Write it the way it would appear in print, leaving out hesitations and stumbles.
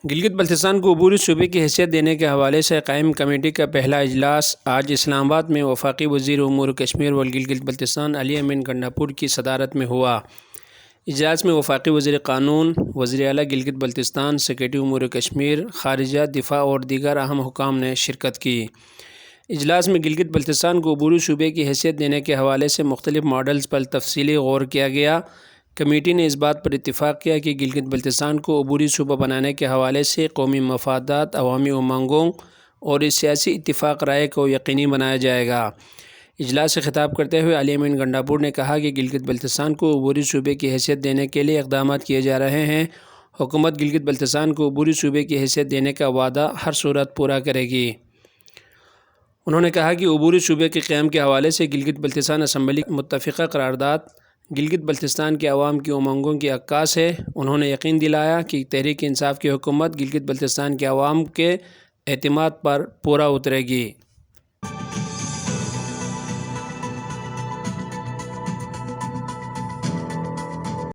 گلگت بلتستان کو عبوری صوبے کی حیثیت دینے کے حوالے سے قائم کمیٹی کا پہلا اجلاس آج اسلام آباد میں وفاقی وزیر امور کشمیر و گلگت بلتستان علی امین گنڈاپور کی صدارت میں ہوا۔ اجلاس میں وفاقی وزیر قانون، وزیر اعلیٰ گلگت بلتستان، سیکریٹری امور کشمیر، خارجہ، دفاع اور دیگر اہم حکام نے شرکت کی۔ اجلاس میں گلگت بلتستان کو عبوری صوبے کی حیثیت دینے کے حوالے سے مختلف ماڈلز پر تفصیلی غور کیا گیا۔ کمیٹی نے اس بات پر اتفاق کیا کہ گلگت بلتستان کو عبوری صوبہ بنانے کے حوالے سے قومی مفادات، عوامی امنگوں اور سیاسی اتفاق رائے کو یقینی بنایا جائے گا۔ اجلاس سے خطاب کرتے ہوئے علی امین گنڈاپور نے کہا کہ گلگت بلتستان کو عبوری صوبے کی حیثیت دینے کے لیے اقدامات کیے جا رہے ہیں۔ حکومت گلگت بلتستان کو عبوری صوبے کی حیثیت دینے کا وعدہ ہر صورت پورا کرے گی۔ انہوں نے کہا کہ عبوری صوبے کے قیام کے حوالے سے گلگت بلتستان اسمبلی کی متفقہ قرارداد گلگت بلتستان کے عوام کی امنگوں کی عکاس ہے۔ انہوں نے یقین دلایا کہ تحریک انصاف کی حکومت گلگت بلتستان کے عوام کے اعتماد پر پورا اترے گی۔